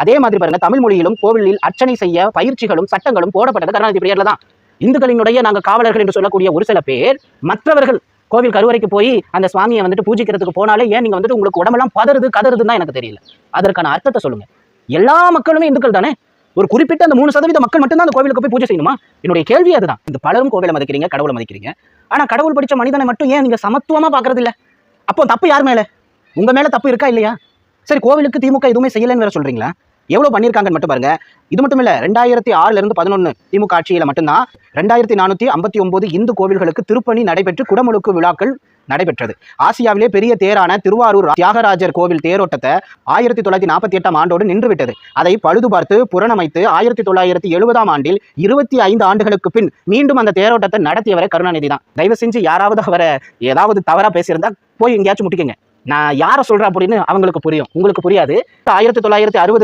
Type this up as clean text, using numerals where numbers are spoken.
அதே மாதிரி பாருங்க, தமிழ் மொழியிலும் கோவிலில் அர்ச்சனை செய்ய பயிற்சிகளும் சட்டங்களும் போடப்பட்டது கருணாநிதி பீரியட்ல தான். இந்துக்களினுடைய நாங்க காவலர்கள் என்று சொல்லக்கூடிய ஒரு சில பேர் மற்றவர்கள் கோவில் கருவறைக்கு போய் அந்த சுவாமியை வந்துட்டு பூஜிக்கிறதுக்கு போனாலே ஏன் நீங்க வந்துட்டு உங்களுக்கு உடம்பெல்லாம் பதறுது கதறுதுன்னு தான் எனக்கு தெரியல. அதற்கான அர்த்தத்தை சொல்லுங்க. எல்லா மக்களுமே இந்துக்கள் தானே? ஒரு குறிப்பிட்ட அந்த 3% மக்கள் மட்டும்தான் அந்த கோவிலுக்கு போய் பூஜை செய்யணுமா? என்னுடைய கேள்வி அதுதான். இந்த பலரும் கோவிலை மதிக்கிறீங்க, கடவுளை மதிக்கிறீங்க. ஆனா கடவுள் படிச்ச மனிதனை மட்டும் ஏன் நீங்க சமத்துவமா பாக்குறது இல்ல? அப்போ தப்பு யார் மேல? உங்க மேல தப்பு இருக்கா இல்லையா? சரி, கோவிலுக்கு திமுக எதுவுமே செய்யலன்னு வேற சொல்றீங்களா? எவ்வளவு பண்ணிருக்காங்கன்னு மட்டும் பாருங்க. இது மட்டும் இல்ல, 2006 இருந்து 11 திமுக ஆட்சியில மட்டும்தான் 2459 இந்து கோவில்களுக்கு திருப்பணி நடைபெற்று குடமுழுக்கு விழாக்கள் நடைபெற்றது. ஆசியாவிலே பெரிய தேரான திருவாரூர் தியாகராஜர் கோவில் தேரோட்டத்தை 1948 ஆண்டோடு நின்றுவிட்டது. அதை பழுது பார்த்து புறணமைத்து 1970 ஆண்டில் 25 ஆண்டுகளுக்கு பின் மீண்டும் அந்த தேரோட்டத்தை நடத்தியவரை கருணாநிதி தான். தயவு செஞ்சு யாராவது அவரை ஏதாவது தவறா பேசியிருந்தா போய் எங்கேயாச்சும் முட்டிக்கங்க. நான் யாரை சொல்றேன் அப்படின்னு அவங்களுக்கு புரியும், உங்களுக்கு புரியாது. 1960